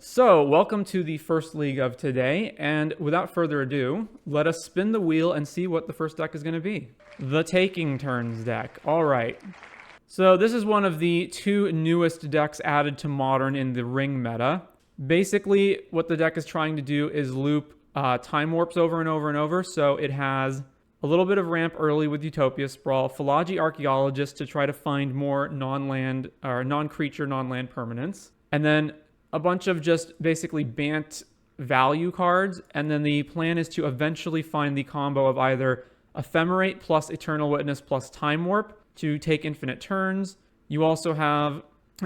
So welcome to the first league of today, and without further ado, let us spin the wheel and see what the first deck is going to be. The Taking Turns deck. All right. So this is one of the two newest decks added to Modern in the Ring meta. Basically, what the deck is trying to do is loop Time Warps over and over and over, so it has a little bit of ramp early with Utopia Sprawl, Philology Archaeologist to try to find more non-land or non-creature, non-land permanents, and then a bunch of just basically Bant value cards, and then the plan is to eventually find the combo of either Ephemerate plus Eternal Witness plus Time Warp to take infinite turns. You also have,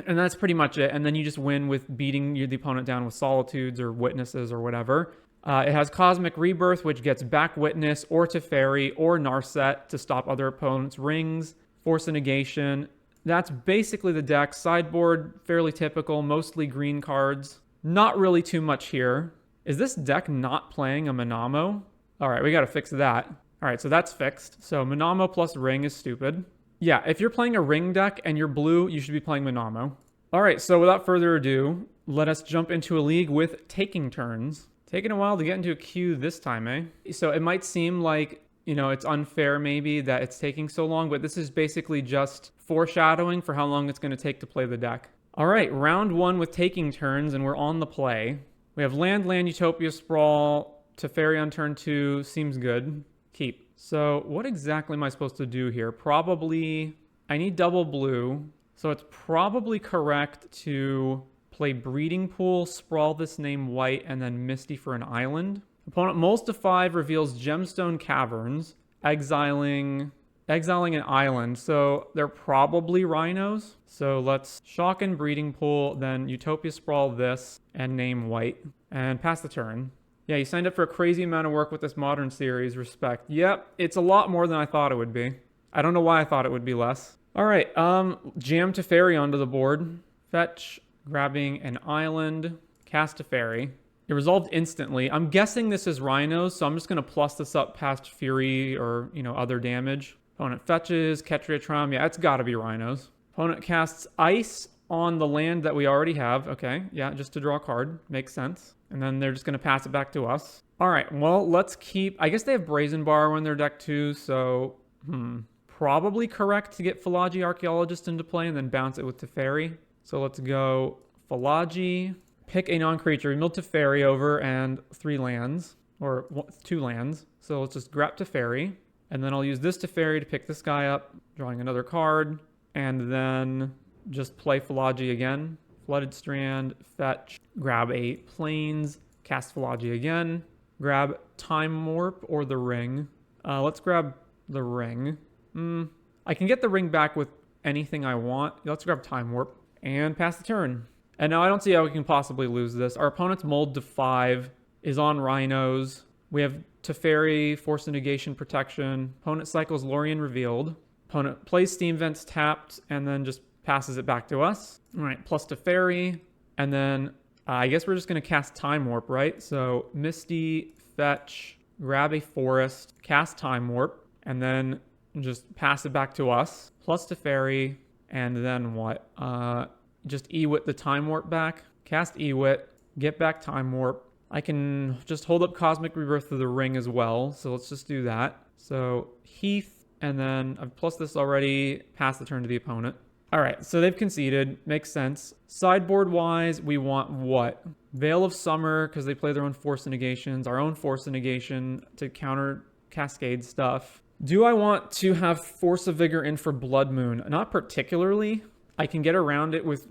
and that's pretty much it, and then you just win with beating the opponent down with Solitudes or Witnesses or whatever. It has Cosmic Rebirth, which gets back Witness or Teferi or Narset to stop other opponents' rings, Force of Negation. That's basically the deck. Sideboard, fairly typical, mostly green cards. Not really too much here. Is this deck not playing a Manamo? All right, we got to fix that. All right, so that's fixed. So Manamo plus Ring is stupid. Yeah, if you're playing a Ring deck and you're blue, you should be playing Manamo. All right, so without further ado, let us jump into a league with Taking Turns. Taking a while to get into a queue this time, eh? So it might seem like, you know, it's unfair maybe that it's taking so long, but this is basically just foreshadowing for how long it's going to take to play the deck. All right, round one with Taking Turns, and we're on the play. We have Land, Utopia Sprawl, Teferi on turn 2, seems good. Keep. So what exactly am I supposed to do here? Probably, I need double blue, so it's probably correct to play Breeding Pool, Sprawl this name white, and then Misty for an island. Opponent mulls to 5, reveals Gemstone Caverns, exiling an island. So they're probably Rhinos. So let's shock and Breeding Pool, then Utopia Sprawl this, and name white, and pass the turn. Yeah, you signed up for a crazy amount of work with this Modern series. Respect. Yep, it's a lot more than I thought it would be. I don't know why I thought it would be less. All right, jam Teferi onto the board. Fetch, grabbing an island, cast Teferi. It resolved instantly. I'm guessing this is Rhinos, so I'm just going to plus this up past Fury or, you know, other damage. Opponent fetches, Ketria Trom. Yeah, it's got to be Rhinos. Opponent casts Ice on the land that we already have. Okay, yeah, just to draw a card. Makes sense. And then they're just going to pass it back to us. All right, well, let's keep... I guess they have Brazen Bar in their deck too, so... Probably correct to get Philology Archaeologist into play and then bounce it with Teferi. So let's go Philology... Pick a non-creature, mill Teferi over and 3 lands, or 2 lands. So let's just grab Teferi, and then I'll use this Teferi to pick this guy up, drawing another card, and then just play Philology again. Flooded Strand, fetch, grab a Plains, cast Philology again, grab Time Warp or the Ring. Let's grab the Ring. I can get the Ring back with anything I want. Let's grab Time Warp and pass the turn. And now I don't see how we can possibly lose this. Our opponent's mulled to 5, is on Rhinos. We have Teferi, Force of Negation Protection. Opponent cycles Lorien Revealed. Opponent plays Steam Vents tapped and then just passes it back to us. All right, plus Teferi. And then I guess we're just going to cast Time Warp, right? So Misty, fetch, grab a Forest, cast Time Warp, and then just pass it back to us. Plus Teferi, and then what? Just Ewit the Time Warp back, cast Ewit, get back Time Warp. I can just hold up Cosmic Rebirth to the Ring as well, so let's just do that. So Heath, and then I've plus this already, pass the turn to the opponent. All right, so they've conceded, makes sense. Sideboard-wise, we want what? Veil of Summer, because they play their own Force of Negations, our own Force of Negation to counter Cascade stuff. Do I want to have Force of Vigor in for Blood Moon? Not particularly. I can get around it with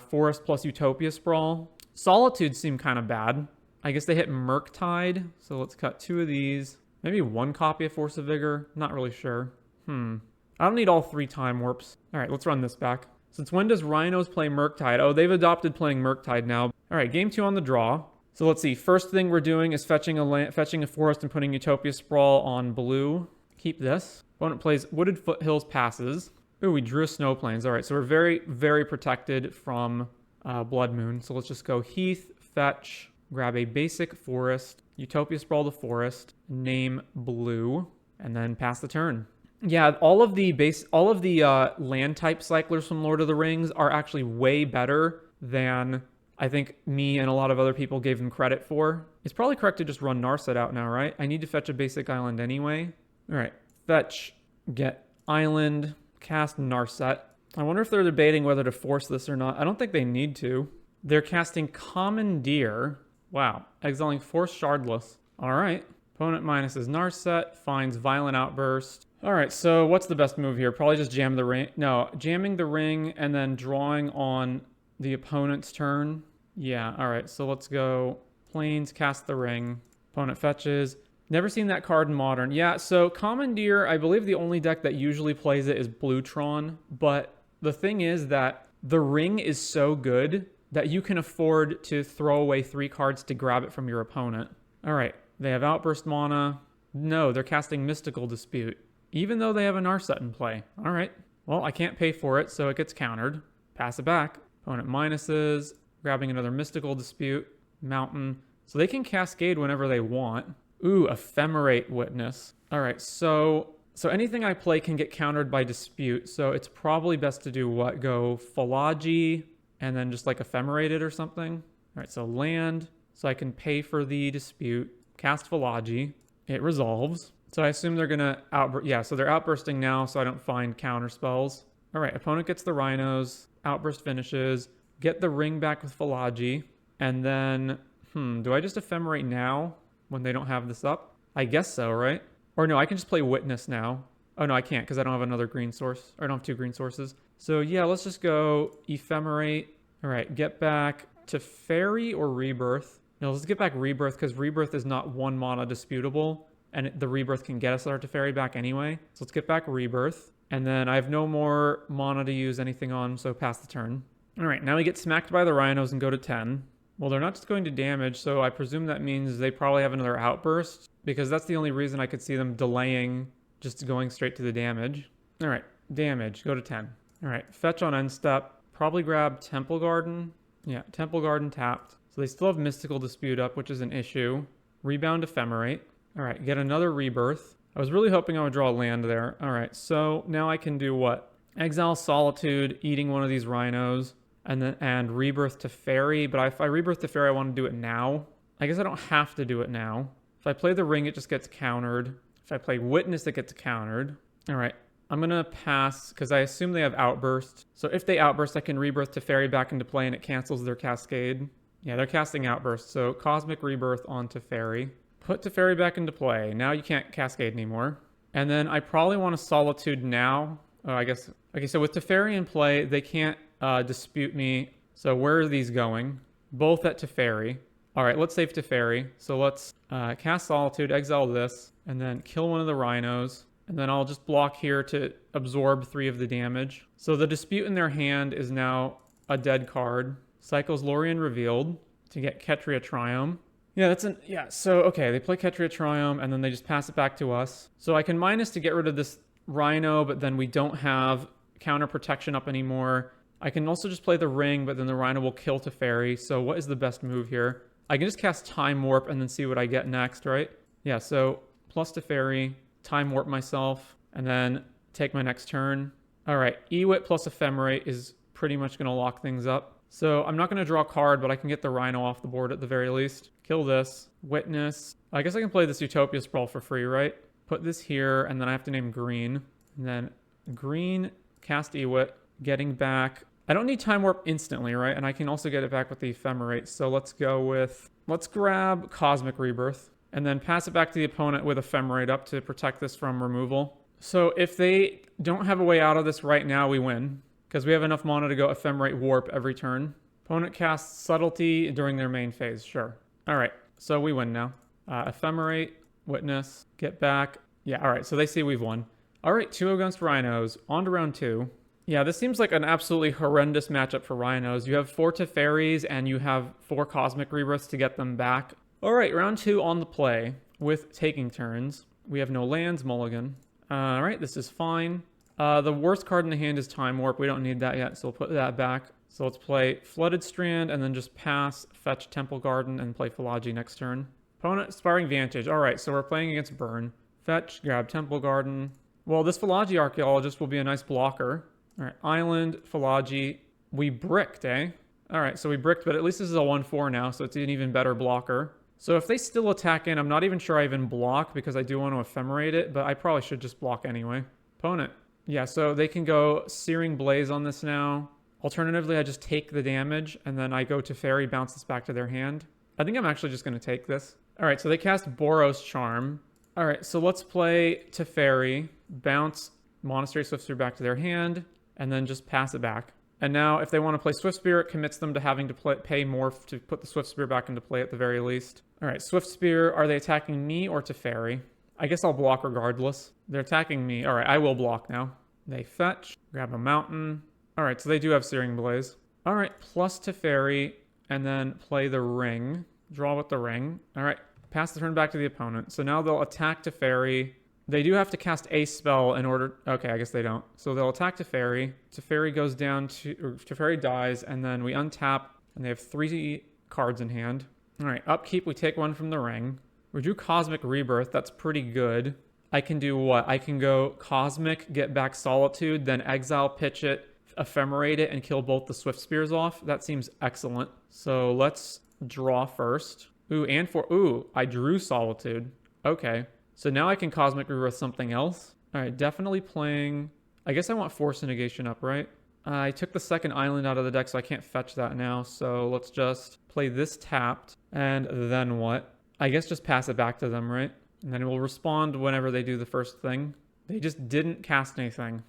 Forest plus Utopia Sprawl. Solitudes seem kind of bad. I guess they hit Murktide, so let's cut 2 of these. Maybe 1 copy of Force of Vigor. Not really sure. I don't need all 3 Time Warps. All right, let's run this back. Since when does Rhinos play Murktide? Oh, they've adopted playing Murktide now. All right, game 2 on the draw. So let's see. First thing we're doing is fetching a Forest and putting Utopia Sprawl on blue. Keep this. Opponent plays Wooded Foothills, passes. Ooh, we drew a Snow Plains. All right, so we're very, very protected from Blood Moon. So let's just go Heath, fetch, grab a basic Forest, Utopia Sprawl the Forest, name blue, and then pass the turn. Yeah, all of the land type cyclers from Lord of the Rings are actually way better than I think me and a lot of other people gave them credit for. It's probably correct to just run Narset out now, right? I need to fetch a basic island anyway. All right, fetch, get island, cast Narset. I wonder if they're debating whether to force this or not. I don't think they need to. They're casting Commandeer. Wow, exiling Force Shardless. All right. Opponent minuses Narset, finds Violent Outburst. All right, so what's the best move here? Probably just jam the ring. No, jamming the ring and then drawing on the opponent's turn. Yeah, all right, so let's go Plains, cast the ring. Opponent fetches. Never seen that card in Modern. Yeah, so Commandeer, I believe the only deck that usually plays it is Bluetron. But the thing is that the ring is so good that you can afford to throw away 3 cards to grab it from your opponent. All right. They have Outburst mana. No, they're casting Mystical Dispute, even though they have a Narset in play. All right. Well, I can't pay for it, so it gets countered. Pass it back. Opponent minuses, grabbing another Mystical Dispute, Mountain. So they can Cascade whenever they want. Ooh, Ephemerate Witness. All right, so anything I play can get countered by Dispute, so it's probably best to do what? Go Philology, and then just like Ephemerate it or something. All right, so land, so I can pay for the Dispute. Cast Philology. It resolves. So I assume they're going to outburst. Yeah, so they're outbursting now so I don't find counter spells. All right, opponent gets the Rhinos. Outburst finishes. Get the ring back with Philology. And then, do I just Ephemerate now when they don't have this up? I guess so, right? Or no, I can just play Witness now. Oh, no, I can't because I don't have another green source. Or I don't have 2 green sources. So yeah, let's just go Ephemerate. All right, get back to Fairy or Rebirth. No, let's get back Rebirth because Rebirth is not 1 mana disputable, and the Rebirth can get us our Teferi back anyway. So let's get back Rebirth, and then I have no more mana to use anything on, so pass the turn. All right, now we get smacked by the Rhinos and go to 10. Well, they're not just going to damage, so I presume that means they probably have another Outburst, because that's the only reason I could see them delaying just going straight to the damage. All right, damage, go to 10. All right, fetch on end step, probably grab Temple Garden. Yeah, Temple Garden tapped. So they still have Mystical Dispute up, which is an issue. Rebound Ephemerate. All right, get another Rebirth. I was really hoping I would draw land there. All right, so now I can do what? Exile Solitude, eating one of these Rhinos, and Rebirth to Fairy. But if I Rebirth to Fairy, I want to do it now. I guess I don't have to do it now. If I play the ring, it just gets countered. If I play Witness, it gets countered. All right, I'm going to pass because I assume they have Outburst. So if they Outburst, I can Rebirth to Fairy back into play and it cancels their Cascade. Yeah, they're casting Outburst, so Cosmic Rebirth onto Teferi. Put Teferi back into play. Now you can't Cascade anymore. And then I probably want a Solitude now. Oh, I guess. Okay, so with Teferi in play, they can't dispute me. So where are these going? Both at Teferi. All right, let's save Teferi. So let's cast Solitude, exile this, and then kill one of the Rhinos. And then I'll just block here to absorb 3 of the damage. So the Dispute in their hand is now a dead card. Cycles Lorien Revealed to get Ketria Triome. Yeah, so okay, they play Ketria Triome and then they just pass it back to us. So I can minus to get rid of this Rhino, but then we don't have counter protection up anymore. I can also just play the ring, but then the Rhino will kill Teferi. So what is the best move here? I can just cast Time Warp and then see what I get next, right? Yeah, so plus Teferi, Time Warp myself, and then take my next turn. All right, Ewit plus Ephemerate is pretty much going to lock things up. So I'm not going to draw a card, but I can get the Rhino off the board at the very least. Kill this. Witness. I guess I can play this Utopia Sprawl for free, right? Put this here, and then I have to name green. And then green, cast Ewit, getting back. I don't need Time Warp instantly, right? And I can also get it back with the Ephemerate. So let's grab Cosmic Rebirth, and then pass it back to the opponent with Ephemerate up to protect this from removal. So if they don't have a way out of this right now, we win. Because we have enough mana to go Ephemerate Warp every turn. Opponent casts Subtlety during their main phase. Sure. All right. So we win now. Ephemerate, Witness, get back. Yeah, all right. So they see we've won. All right, 2 against Rhinos. On to round 2. Yeah, this seems like an absolutely horrendous matchup for Rhinos. You have 4 Teferis and you have 4 Cosmic Rebirths to get them back. All right, round 2 on the play with taking turns. We have no lands, mulligan. All right, this is fine. The worst card in the hand is Time Warp. We don't need that yet, so we'll put that back. So let's play Flooded Strand and then just pass, fetch Temple Garden, and play Philology next turn. Opponent, Aspiring Vantage. All right, so we're playing against Burn. Fetch, grab Temple Garden. Well, this Philology Archaeologist will be a nice blocker. All right, Island, Philology. We bricked, eh? All right, so we bricked, but at least this is a 1/4 now, so it's an even better blocker. So if they still attack in, I'm not even sure I even block because I do want to ephemerate it, but I probably should just block anyway. Opponent. Yeah, so they can go Searing Blaze on this now. Alternatively, I just take the damage, and then I go to Fairy, bounce this back to their hand. I think I'm actually just going to take this. All right, so they cast Boros Charm. All right, so let's play Teferi, bounce Monastery Swiftspear back to their hand, and then just pass it back. And now, if they want to play Swiftspear, it commits them to having to pay more to put the Swiftspear back into play at the very least. All right, Swiftspear, are they attacking me or Teferi? I guess I'll block regardless. They're attacking me. All right, I will block now. They fetch, grab a mountain. All right, so they do have Searing Blaze. All right, plus Teferi, and then play the ring. Draw with the ring. All right, pass the turn back to the opponent. So now they'll attack Teferi. They do have to cast a spell in order... Okay, I guess they don't. So they'll attack Teferi. Teferi goes down to... Teferi dies, and then we untap, and they have 3 cards in hand. All right, upkeep, we take 1 from the ring. We drew Cosmic Rebirth. That's pretty good. I can do what? I can go Cosmic, get back Solitude, then exile, pitch it, ephemerate it, and kill both the Swiftspears off. That seems excellent. So let's draw first. Ooh, I drew Solitude. Okay. So now I can Cosmic Rebirth something else. All right, definitely playing... I guess I want Force and Negation up, right? I took the second island out of the deck, so I can't fetch that now. So let's just play this tapped. And then what? I guess just pass it back to them, right? And then it will respond whenever they do the first thing. They just didn't cast anything.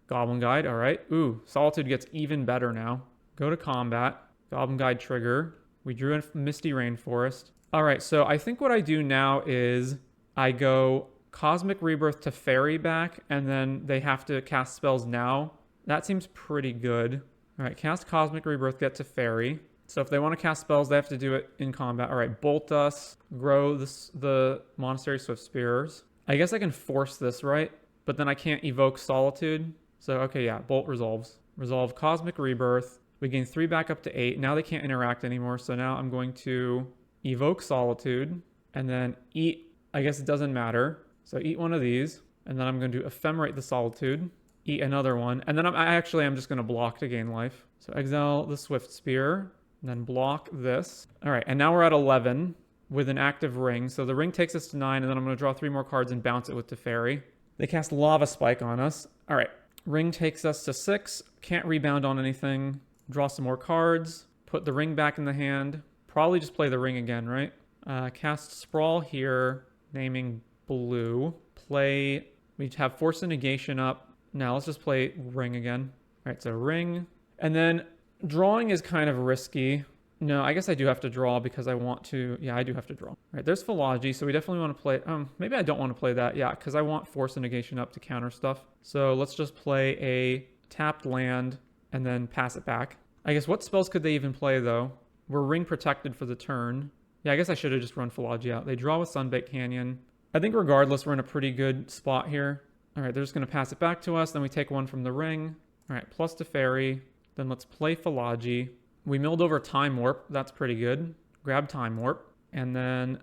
Goblin Guide, all right. Ooh, Solitude gets even better now. Go to combat. Goblin Guide trigger. We drew a Misty Rainforest. All right, so I think what I do now is I go Cosmic Rebirth to Fairy back, and then they have to cast spells now. That seems pretty good. All right, cast Cosmic Rebirth, get to Fairy. So if they want to cast spells, they have to do it in combat. All right, Bolt us, grow the Monastery Swiftspears. I guess I can force this, right? But then I can't evoke Solitude. So, okay, yeah, Bolt resolves. Resolve Cosmic Rebirth. We gain 3 back up to 8. Now they can't interact anymore. So now I'm going to evoke Solitude and then eat. I guess it doesn't matter. So eat one of these. And then I'm going to ephemerate the Solitude. Eat another one. And then I'm just going to block to gain life. So exile the Swiftspear. And then block this. All right, and now we're at 11 with an active ring. So the ring takes us to 9, and then I'm going to draw 3 more cards and bounce it with Teferi. They cast Lava Spike on us. All right, ring takes us to 6. Can't rebound on anything. Draw some more cards. Put the ring back in the hand. Probably just play the ring again, right? Cast Sprawl here, naming blue. Play, we have Force and Negation up. Now let's just play ring again. All right, so ring. And then drawing is kind of risky. No, I guess I do have to draw because I want to. Yeah, I do have to draw. All right, there's Philology, so we definitely want to play. Maybe I don't want to play that. Yeah, because I want Force and Negation up to counter stuff. So let's just play a tapped land and then pass it back. I guess what spells could they even play, though? We're ring protected for the turn. Yeah, I guess I should have just run Philology out. They draw with Sunbaked Canyon. I think regardless, we're in a pretty good spot here. All right, they're just going to pass it back to us. Then we take 1 from the ring. All right, plus Teferi. Then let's play Philology. We milled over Time Warp. That's pretty good. Grab Time Warp. And then,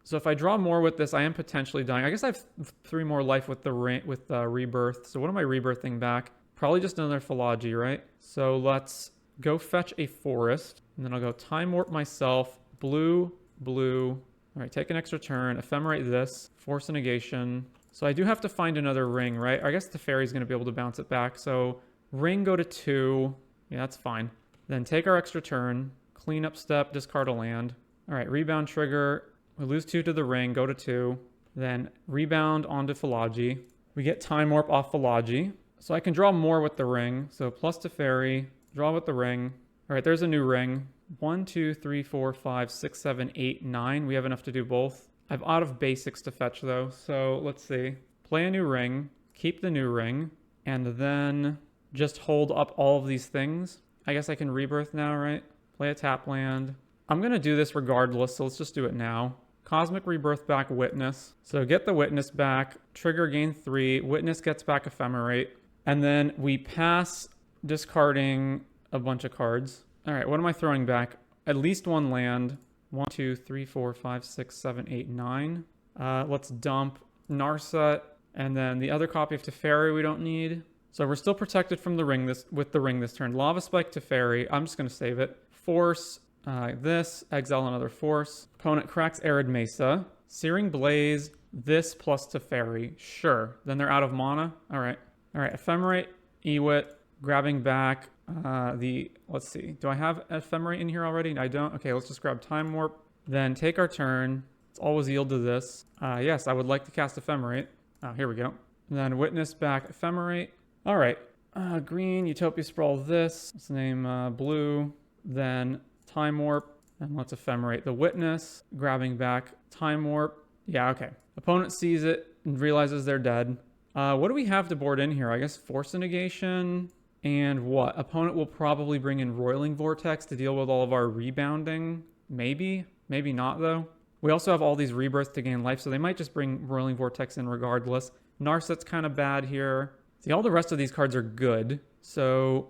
So if I draw more with this, I am potentially dying. I guess I have 3 more life with the Rebirth. So what am I rebirthing back? Probably just another Philology, right? So let's go fetch a Forest. And then I'll go Time Warp myself. Blue, blue. All right, take an extra turn. Ephemerate this. Force a Negation. So I do have to find another ring, right? I guess the Fairy's going to be able to bounce it back. So ring, go to 2. Yeah, that's fine. Then take our extra turn. Clean up step, discard a land. All right, rebound trigger. We lose 2 to the ring, go to 2. Then rebound onto Philology. We get Time Warp off Philology. So I can draw more with the ring. So plus Teferi, draw with the ring. All right, there's a new ring. 1, 2, 3, 4, 5, 6, 7, 8, 9. We have enough to do both. I'm out of basics to fetch, though. So let's see. Play a new ring. Keep the new ring. And then just hold up all of these things. I guess I can rebirth now, right? Play a tap land. I'm going to do this regardless, so let's just do it now. Cosmic Rebirth back Witness. So get the Witness back. Trigger, gain 3. Witness gets back Ephemerate. And then we pass discarding a bunch of cards. All right, what am I throwing back? At least 1 land. 1, 2, 3, 4, 5, 6, 7, 8, 9. Let's dump Narset. And then the other copy of Teferi we don't need. So we're still protected from the ring with the ring this turn. Lava Spike to Fairy. I'm just going to save it. Force this. Exile another Force. Opponent cracks Arid Mesa. Searing Blaze. This plus to Fairy. Sure. Then they're out of mana. All right. All right. Ephemerate. Ewit. Grabbing back let's see. Do I have Ephemerate in here already? I don't. Okay, let's just grab Time Warp. Then take our turn. Let's always yield to this. Yes, I would like to cast Ephemerate. Oh, here we go. And then Witness back Ephemerate. All right. Green, Utopia Sprawl this. Let's name blue. Then Time Warp. And let's Ephemerate the Witness. Grabbing back Time Warp. Yeah, okay. Opponent sees it and realizes they're dead. What do we have to board in here? I guess Force a Negation. And what? Opponent will probably bring in Roiling Vortex to deal with all of our rebounding. Maybe. Maybe not, though. We also have all these rebirths to gain life, so they might just bring Roiling Vortex in regardless. Narset's kind of bad here. See, all the rest of these cards are good. So,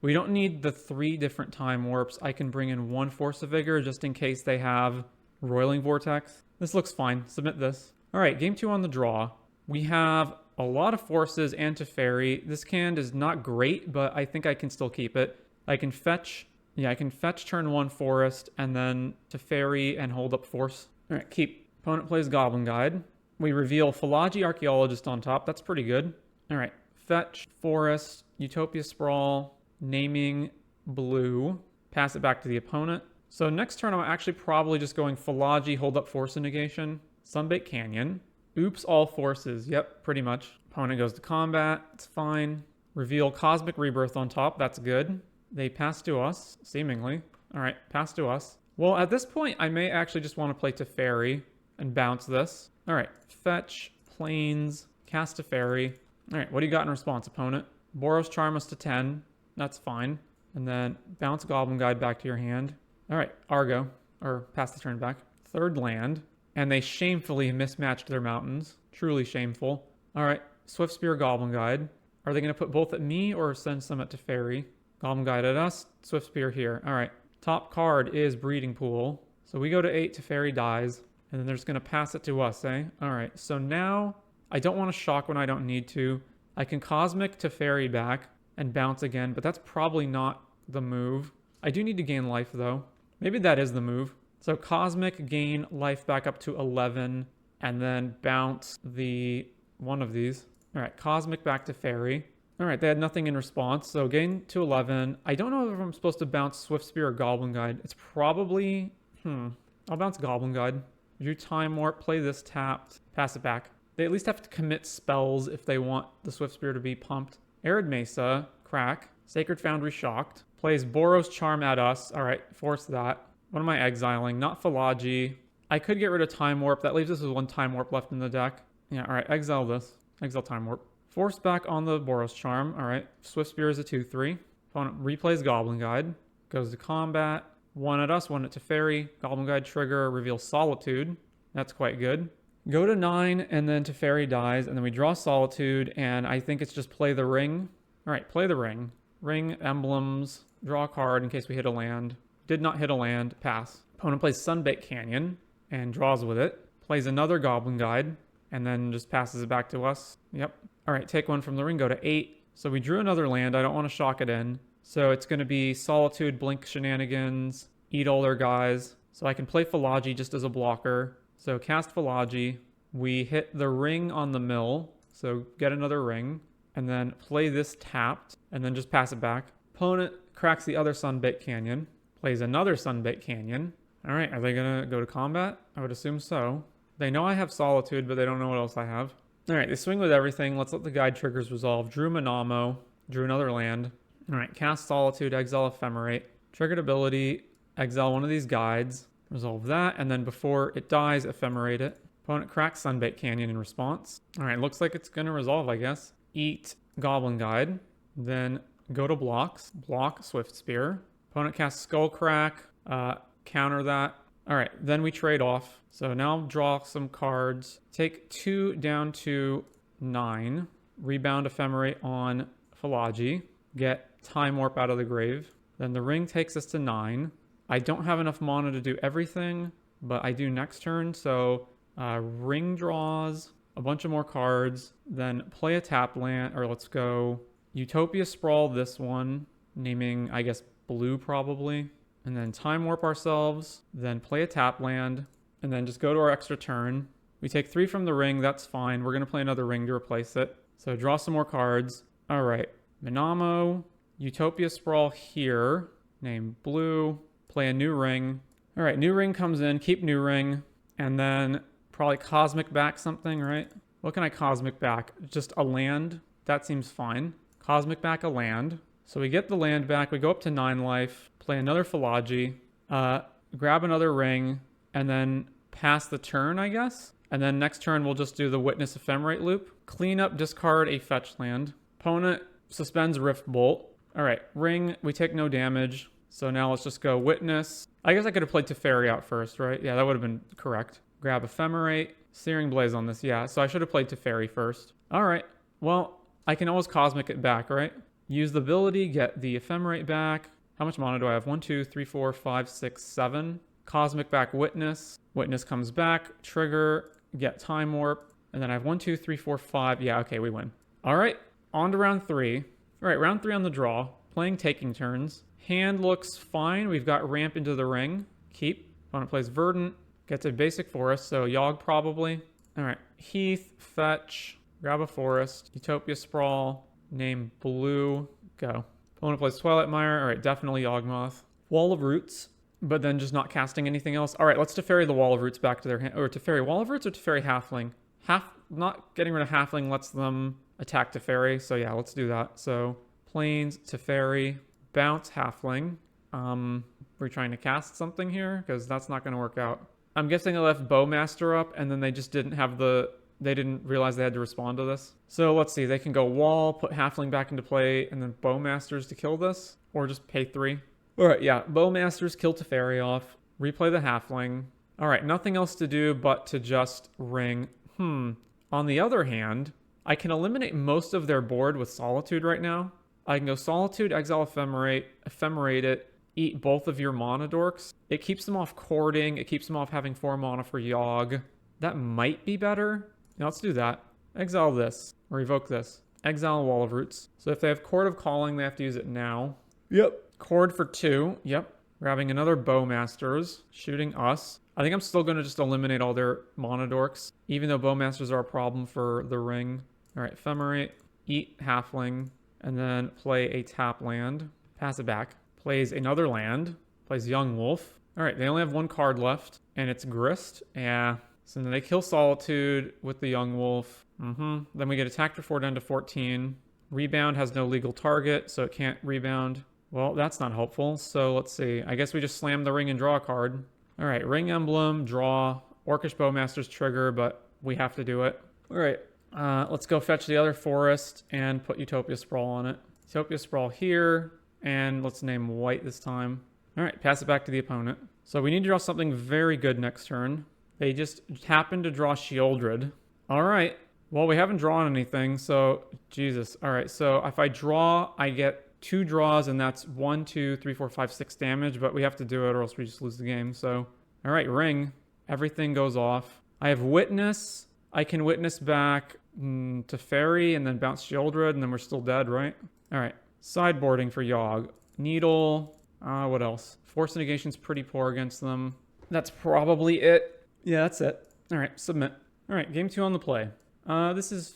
we don't need the 3 different Time Warps. I can bring in 1 Force of Vigor just in case they have Roiling Vortex. This looks fine. Submit this. All right, game 2 on the draw. We have a lot of Forces and Teferi. This hand is not great, but I think I can still keep it. I can fetch. Yeah, I can fetch turn 1 Forest and then Teferi and hold up Force. All right, keep. Opponent plays Goblin Guide. We reveal Philology Archaeologist on top. That's pretty good. All right, fetch, Forest, Utopia Sprawl, naming blue. Pass it back to the opponent. So next turn, I'm actually probably just going Philology, hold up Force Negation, Sunbait Canyon. Oops, all Forces. Yep, pretty much. Opponent goes to combat. It's fine. Reveal Cosmic Rebirth on top. That's good. They pass to us, seemingly. All right, pass to us. Well, at this point, I may actually just want to play Teferi and bounce this. All right, fetch, Plains, cast Teferi. All right, what do you got in response, opponent? Boros Charm us to 10. That's fine. And then bounce Goblin Guide back to your hand. All right, Argo, or pass the turn back. Third land. And they shamefully mismatched their mountains. Truly shameful. All right, Swift Spear, Goblin Guide. Are they going to put both at me or send some at Teferi? Goblin Guide at us, Swift Spear here. All right, top card is Breeding Pool. So we go to 8, Teferi dies. And then they're just going to pass it to us, eh? All right, so now I don't want to shock when I don't need to. I can Cosmic Teferi back and bounce again, but that's probably not the move. I do need to gain life, though. Maybe that is the move. So Cosmic, gain life back up to 11, and then bounce the one of these. All right, Cosmic back to Fairy. All right, they had nothing in response, so gain to 11. I don't know if I'm supposed to bounce Swift Spear or Goblin Guide. It's probably, I'll bounce Goblin Guide. Do Time Warp, play this tapped, pass it back. They at least have to commit spells if they want the Swift Spear to be pumped. Arid Mesa, crack. Sacred Foundry, shocked. Plays Boros Charm at us. All right, force that. What am I exiling? Not Philology. I could get rid of Time Warp. That leaves us with 1 Time Warp left in the deck. Yeah, all right, exile this. Exile Time Warp. Force back on the Boros Charm. All right, Swift Spear is a 2/3. Opponent replays Goblin Guide. Goes to combat. 1 at us, 1 at Teferi. Goblin Guide trigger, reveals Solitude. That's quite good. Go to 9, and then Teferi dies, and then we draw Solitude, and I think it's just play the ring. All right, play the ring. Ring, emblems, draw a card in case we hit a land. Did not hit a land, pass. Opponent plays Sunbait Canyon and draws with it. Plays another Goblin Guide and then just passes it back to us. Yep. All right, take 1 from the ring, go to 8. So we drew another land. I don't want to shock it in. So it's going to be Solitude, Blink Shenanigans, eat all their guys. So I can play Philology just as a blocker. So cast Philology. We hit the ring on the mill. So get another ring. And then play this tapped and then just pass it back. Opponent cracks the other Sunbait Canyon. Plays another Sunbait Canyon. All right, are they going to go to combat? I would assume so. They know I have Solitude, but they don't know what else I have. All right, they swing with everything. Let's let the guide triggers resolve. Drew Manamo. Drew another land. All right, cast Solitude, exile Ephemerate. Triggered ability, exile one of these guides. Resolve that, and then before it dies, Ephemerate it. Opponent cracks Sunbait Canyon in response. All right, looks like it's going to resolve, I guess. Eat Goblin Guide. Then go to blocks. Block Swift Spear. Opponent casts Skullcrack, counter that. All right, then we trade off. So now draw some cards. Take 2 down to 9. Rebound Ephemerate on Philology. Get Time Warp out of the grave. Then the ring takes us to 9. I don't have enough mana to do everything, but I do next turn. So ring draws. a bunch of more cards, then play a tap land, or let's go Utopia Sprawl this one, naming, I guess, blue probably, and then Time Warp ourselves, then play a tap land, and then just go to our extra turn. We take 3 from the ring, that's fine. We're going to play another ring to replace it. So draw some more cards. All right, Minamo, Utopia Sprawl here, name blue, play a new ring. All right, new ring comes in, keep new ring, and then probably Cosmic back something, right? What can I Cosmic back? Just a land? That seems fine. Cosmic back a land. So we get the land back, we go up to 9 life, play another Philology, grab another ring, and then pass the turn, I guess? And then next turn we'll just do the Witness Ephemerate loop. Clean up, discard a fetch land. Opponent suspends Rift Bolt. All right, ring, we take no damage. So now let's just go Witness. I guess I could have played Teferi out first, right? Yeah, that would have been correct. Grab Ephemerate, Searing Blaze on this. Yeah, so I should have played Teferi first. All right, well, I can always Cosmic it back, right? Use the ability, get the Ephemerate back. How much mana do I have? 1, 2, 3, 4, 5, 6, 7. Cosmic back Witness. Witness comes back, trigger, get Time Warp. And then I have 1, 2, 3, 4, 5. Yeah, okay, we win. All right, on to round 3. All right, round 3 on the draw. Playing taking turns. Hand looks fine. We've got Ramp into the ring. Keep. Opponent plays Verdant. Gets a basic forest, so Yawg probably. All right, Heath, fetch, grab a forest. Utopia Sprawl, name blue, go. Opponent plays Twilight Mire. All right, definitely Yawgmoth. Wall of Roots, but then just not casting anything else. All right, let's Teferi the Wall of Roots back to their hand. Or Teferi Wall of Roots or Teferi Halfling? Not getting rid of Halfling lets them attack Teferi, so yeah, let's do that. So Plains, Teferi, bounce Halfling. We're trying to cast something here because that's not going to work out. I'm guessing I left Bowmaster up and then they just didn't have they didn't realize they had to respond to this. So let's see, they can go Wall, put Halfling back into play, and then Bowmasters to kill this, or just pay 3. All right, yeah, Bowmasters kill Teferi off, replay the Halfling. All right, nothing else to do but to just ring. On the other hand, I can eliminate most of their board with Solitude right now. I can go Solitude, exile Ephemerate it, eat both of your mana dorks. It keeps them off Courting, it keeps them off having 4 mana for Yawg. That might be better. Now let's do that. Exile this, or evoke this. Exile Wall of Roots. So if they have Chord of Calling, they have to use it now. Yep. Chord for 2, yep. Grabbing another Bowmasters, shooting us. I think I'm still going to just eliminate all their mana dorks, even though Bowmasters are a problem for the ring. All right, Ephemerate, eat Halfling, and then play a tap land. Pass it back. Plays another land. Plays Yawgmoth. All right, they only have 1 card left, and it's Grist. Yeah. So then they kill Solitude with the Yawgmoth. Then we get attacked for 4 down to 14. Rebound has no legal target, so it can't rebound. Well, that's not helpful. So let's see. I guess we just slam the ring and draw a card. All right, Ring Emblem, draw. Orcish Bowmasters trigger, but we have to do it. All right, let's go fetch the other forest and put Utopia Sprawl on it. Utopia Sprawl here, and let's name white this time. All right, pass it back to the opponent. So we need to draw something very good next turn. They just happened to draw Sheoldred. All right, well, we haven't drawn anything, so Jesus. All right, so if I draw, I get 2 draws, and that's 1, 2, 3, 4, 5, 6 damage, but we have to do it or else we just lose the game. So, all right, ring. Everything goes off. I have Witness. I can Witness back Teferi and then bounce Sheoldred, and then we're still dead, right? All right, sideboarding for Yawg. Needle. What else? Force Negation's pretty poor against them. That's probably it. Yeah, that's it. All right, submit. All right, game 2 on the play. This is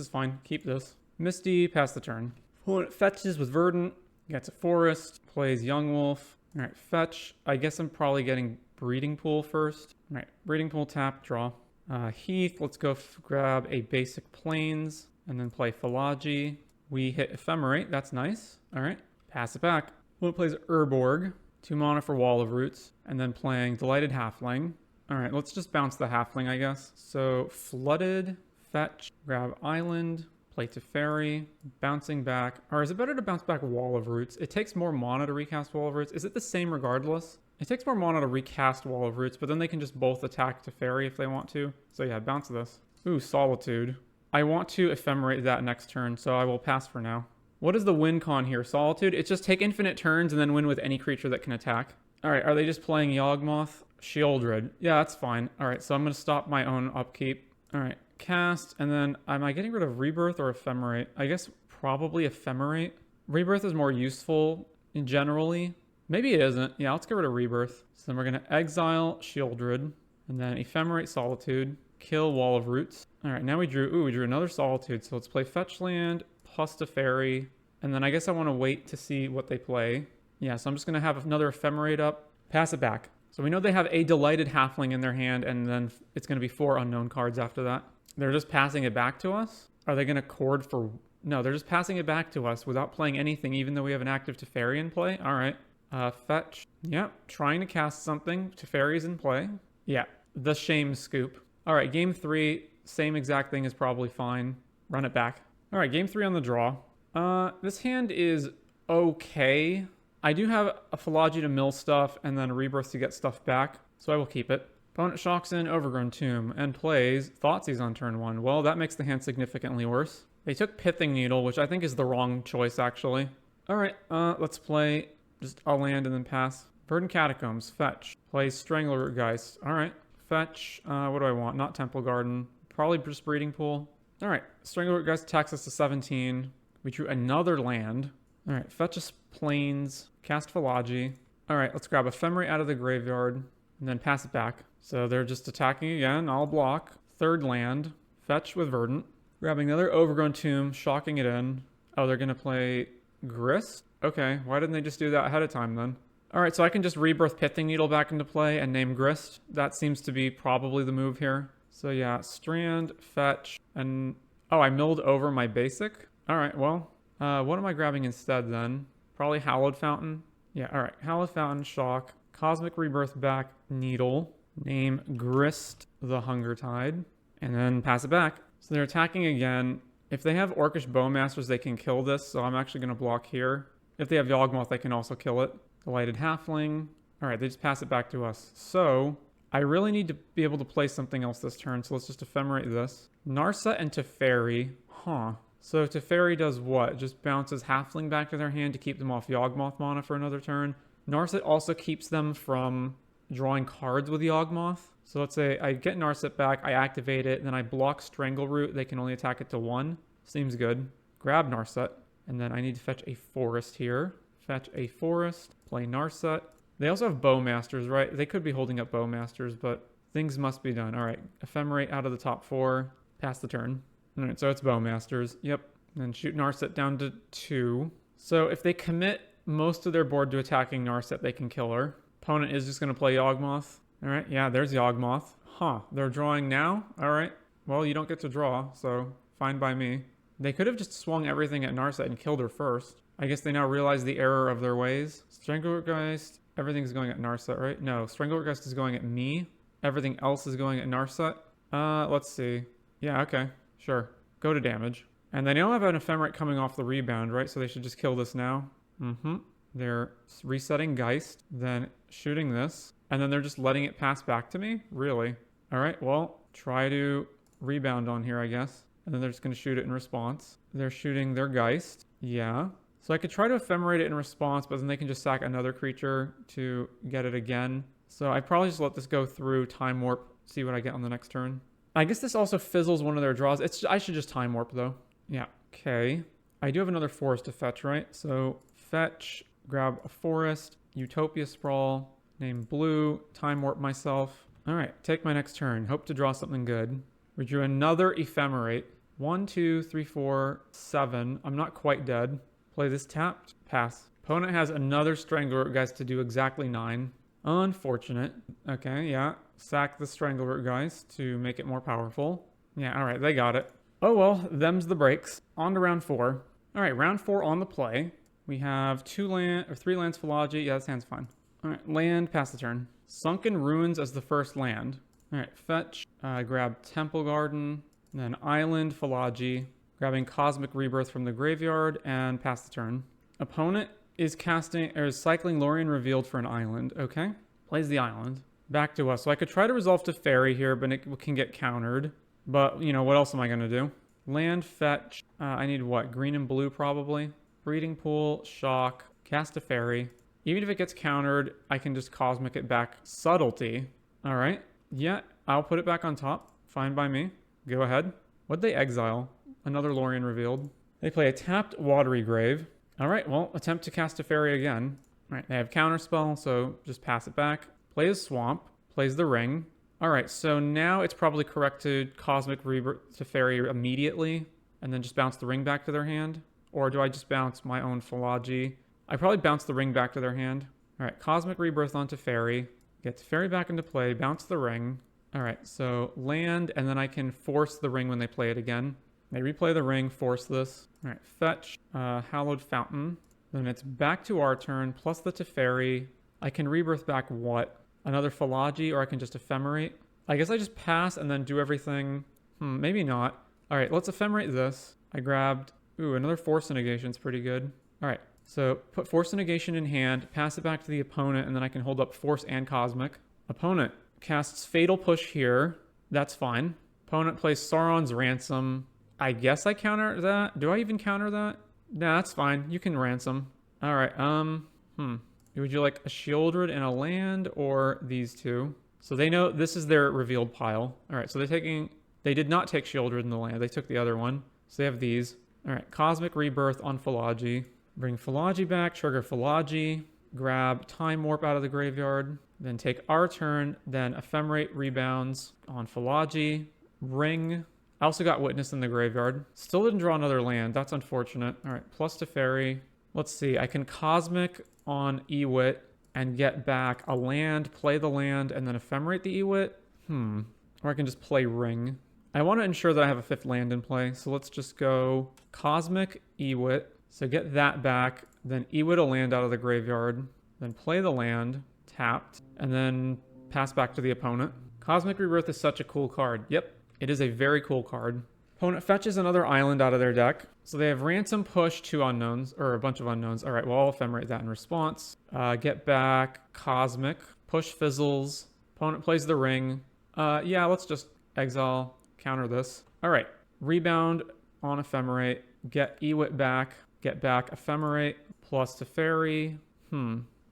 fine. Keep this. Misty, pass the turn. Opponent fetches with Verdant, gets a forest, plays Yawgmoth. All right, fetch. I guess I'm probably getting Breeding Pool first. All right, Breeding Pool, tap, draw. Heath, let's go grab a basic Plains and then play Philology. We hit Ephemerate, that's nice. All right, pass it back. Opponent plays Urborg, 2 mana for Wall of Roots, and then playing Delighted Halfling. All right, let's just bounce the Halfling, I guess. So Flooded, fetch, grab Island, play Teferi, bouncing back. Or is it better to bounce back Wall of Roots? It takes more mana to recast Wall of Roots. Is it the same regardless? It takes more mana to recast Wall of Roots, but then they can just both attack Teferi if they want to. So yeah, bounce this. Ooh, Solitude. I want to Ephemerate that next turn, so I will pass for now. What is the win con here? Solitude? It's just take infinite turns and then win with any creature that can attack. All right, are they just playing Yawgmoth? Sheoldred. Yeah, that's fine. All right, so I'm going to stop my own upkeep. All right. cast, and then am I getting rid of Rebirth or Ephemerate? I guess probably Ephemerate. Rebirth is more useful generally. Maybe it isn't. Yeah, let's get rid of Rebirth. So then we're going to exile Shieldred, and then Ephemerate Solitude, kill Wall of Roots. All right, now we drew another Solitude. So let's play Fetch Land, plus Teferi, and then I guess I want to wait to see what they play. Yeah, so I'm just going to have another Ephemerate up, pass it back. So we know they have a Delighted Halfling in their hand, and then it's going to be 4 unknown cards after that. They're just passing it back to us? Are they going to chord for... No, they're just passing it back to us without playing anything, even though we have an active Teferi in play. All right. Fetch. Yep. Trying to cast something. Teferi's in play. Yeah. The Shame Scoop. All right. Game 3. Same exact thing is probably fine. Run it back. All right. Game 3 on the draw. This hand is okay. I do have a Philology to mill stuff and then a Rebirth to get stuff back, so I will keep it. Opponent shocks in Overgrown Tomb and plays Thoughtseize on turn 1. Well, that makes the hand significantly worse. They took Pithing Needle, which I think is the wrong choice, actually. All right, let's play just a land and then pass. Verdant Catacombs, fetch. Plays Strangleroot Geist. All right, fetch. What do I want? Not Temple Garden. Probably just Breeding Pool. All right, Strangleroot Geist attacks us to 17. We drew another land. All right, fetch us Plains, cast Philology. All right, let's grab Ephemerate out of the graveyard and then pass it back. So they're just attacking again. I'll block. Third land, fetch with Verdant. Grabbing another Overgrown Tomb, shocking it in. Oh, they're going to play Grist? Okay, why didn't they just do that ahead of time then? All right, so I can just Rebirth Pithing Needle back into play and name Grist. That seems to be probably the move here. So yeah, Strand, fetch, and... Oh, I milled over my basic? All right, well, what am I grabbing instead then? Probably Hallowed Fountain. Yeah, all right. Hallowed Fountain, shock. Cosmic Rebirth back, Needle. Name Grist the Hunger Tide. And then pass it back. So they're attacking again. If they have Orcish Bowmasters, they can kill this. So I'm actually going to block here. If they have Yawgmoth, they can also kill it. Delighted Halfling. All right, they just pass it back to us. So I really need to be able to play something else this turn. So let's just Ephemerate this. Narset and Teferi. Huh. So Teferi does what? Just bounces Halfling back to their hand to keep them off Yawgmoth mana for another turn. Narset also keeps them from drawing cards with Yawgmoth. So let's say I get Narset back, I activate it, then I block Strangleroot. They can only attack it to 1. Seems good. Grab Narset. And then I need to fetch a Forest here. Fetch a Forest. Play Narset. They also have Bowmasters, right? They could be holding up Bowmasters, but things must be done. All right. Ephemerate out of the top 4. Pass the turn. All right, so it's Bowmasters. Yep. And then shoot Narset down to 2. So if they commit most of their board to attacking Narset, they can kill her. Opponent is just going to play Yawgmoth. All right, yeah, there's Yawgmoth. Huh, they're drawing now? All right. Well, you don't get to draw, so fine by me. They could have just swung everything at Narset and killed her first. I guess they now realize the error of their ways. Strangleroot Geist, everything's going at Narset, right? No, Strangleroot Geist is going at me. Everything else is going at Narset. Let's see. Yeah, okay. Sure. Go to damage. And they don't have an Ephemerate coming off the rebound, right? So they should just kill this now. They're resetting Geist, then shooting this, and then they're just letting it pass back to me? Really? All right, well, try to rebound on here, I guess. And then they're just going to shoot it in response. They're shooting their Geist. Yeah. So I could try to Ephemerate it in response, but then they can just sack another creature to get it again. So I probably just let this go through, Time Warp, see what I get on the next turn. I guess this also fizzles one of their draws. I should just Time Warp, though. Yeah. Okay. I do have another Forest to fetch, right? So fetch, grab a Forest, Utopia Sprawl, name Blue, Time Warp myself. All right. Take my next turn. Hope to draw something good. We drew another Ephemerate. 1, 2, 3, 4, 7. I'm not quite dead. Play this tapped. Pass. Opponent has another Strangleroot Geist to do exactly 9. Unfortunate. Okay, yeah. Sack the Strangleroot Geist to make it more powerful. Yeah, all right, they got it. Oh well, them's the breaks. On to round 4. All right, round 4 on the play. We have 3 lands Philology. Yeah, this hand's fine. All right, land, pass the turn. Sunken Ruins as the first land. All right, fetch. Grab Temple Garden, then Island, Philology. Grabbing Cosmic Rebirth from the graveyard and pass the turn. Opponent is cycling Lorien Revealed for an island. Okay. Plays the island. Back to us. So I could try to resolve Teferi here, but it can get countered. But, you know, what else am I going to do? Land, fetch. I need what? Green and blue, probably. Breeding Pool, shock, cast Teferi. Even if it gets countered, I can just Cosmic it back. Subtlety. All right. Yeah, I'll put it back on top. Fine by me. Go ahead. What'd they exile? Another Lorien revealed. They play a tapped Watery Grave. All right, well, attempt to cast a fairy again. All right, they have Counterspell, so just pass it back. Plays Swamp, plays the Ring. All right, so now it's probably correct to Cosmic Rebirth to Fairy immediately, and then just bounce the Ring back to their hand? Or do I just bounce my own Philology? I probably bounce the Ring back to their hand. All right, Cosmic Rebirth onto Fairy. Get Fairy back into play, bounce the Ring. All right, so land, and then I can force the Ring when they play it again. They replay the Ring, force this. All right, fetch, Hallowed Fountain. Then it's back to our turn, plus the Teferi. I can rebirth back what? Another Philology, or I can just Ephemerate? I guess I just pass and then do everything. Maybe not. All right, let's Ephemerate this. I grabbed, another Force Negation is pretty good. All right, so put Force Negation in hand, pass it back to the opponent, and then I can hold up Force and Cosmic. Opponent casts Fatal Push here. That's fine. Opponent plays Sauron's Ransom. I guess I counter that. Do I even counter that? Nah, that's fine. You can ransom. All right. Would you like a Shieldred and a land, or these two? So they know this is their revealed pile. All right. So they did not take Shieldred in the land. They took the other one. So they have these. All right. Cosmic Rebirth on Philology. Bring Philology back. Trigger Philology. Grab Time Warp out of the graveyard. Then take our turn. Then Ephemerate rebounds on Philology. Ring. I also got Witness in the graveyard. Still didn't draw another land. That's unfortunate. All right, plus Teferi. Let's see. I can Cosmic on Ewit and get back a land, play the land, and then Ephemerate the Ewit. Or I can just play Ring. I want to ensure that I have a 5th land in play, so let's just go Cosmic Ewit. So get that back, then Ewit a land out of the graveyard, then play the land, tapped, and then pass back to the opponent. Cosmic Rebirth is such a cool card. Yep. It is a very cool card. Opponent fetches another island out of their deck. So they have Ransom, Push, 2 unknowns, or a bunch of unknowns. All right, well, I'll Ephemerate that in response. Get back Cosmic. Push fizzles. Opponent plays the Ring. Yeah, let's just exile, counter this. All right, rebound on Ephemerate. Get Ewit back. Get back Ephemerate plus Teferi.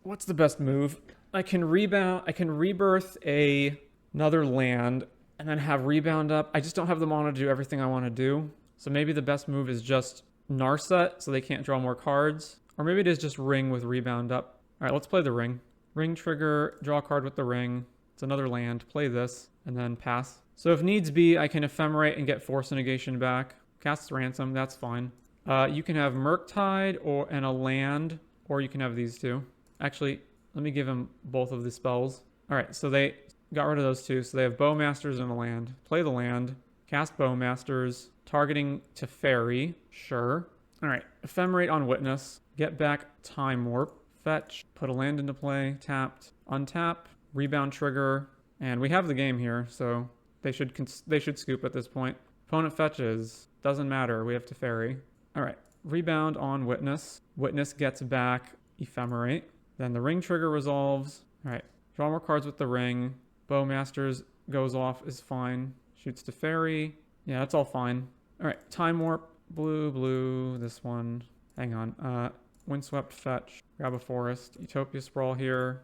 What's the best move? I can rebound. I can rebirth another land and then have rebound up. I just don't have the mana to do everything I want to do. So maybe the best move is just Narset so they can't draw more cards. Or maybe it is just Ring with rebound up. All right, let's play the Ring. Ring trigger, draw a card with the Ring. It's another land. Play this and then pass. So if needs be, I can Ephemerate and get Force Negation back. Cast Ransom, that's fine. You can have Murktide and a land, or you can have these two. Actually, let me give him both of the spells. All right, so they got rid of those two. So they have Bowmasters and a land. Play the land. Cast Bowmasters. Targeting Teferi. Sure. All right. Ephemerate on Witness. Get back Time Warp. Fetch. Put a land into play. Tapped. Untap. Rebound trigger. And we have the game here, so they should scoop at this point. Opponent fetches. Doesn't matter. We have Teferi. All right. Rebound on Witness. Witness gets back Ephemerate. Then the Ring trigger resolves. All right. Draw more cards with the Ring. Bowmasters goes off is fine. Shoots Teferi. Yeah, that's all fine. All right, Time Warp, blue, this one. Hang on. Windswept fetch. Grab a forest. Utopia Sprawl here.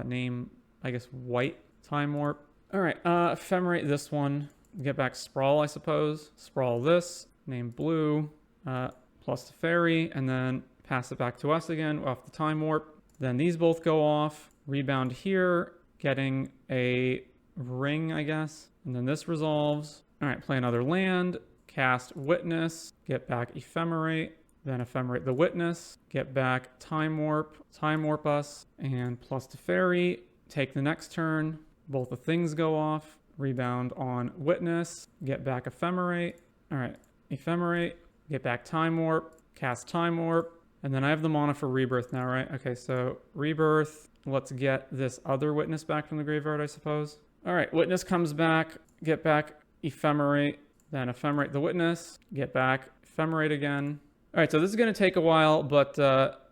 Name, I guess, white. Time Warp. All right, Ephemerate this one. Get back Sprawl, I suppose. Sprawl this. Name blue. Plus Teferi. And then pass it back to us again off the Time Warp. Then these both go off. Rebound here. Getting a Ring, I guess. And then this resolves. All right, play another land. Cast Witness. Get back Ephemerate. Then Ephemerate the Witness. Get back Time Warp. Time Warp us. And plus Teferi. Take the next turn. Both the things go off. Rebound on Witness. Get back Ephemerate. All right, Ephemerate. Get back Time Warp. Cast Time Warp. And then I have the mana for Rebirth now, right? Okay, so Rebirth. Let's get this other Witness back from the graveyard, I suppose. All right, Witness comes back. Get back Ephemerate. Then Ephemerate the Witness. Get back Ephemerate again. All right, so this is going to take a while, but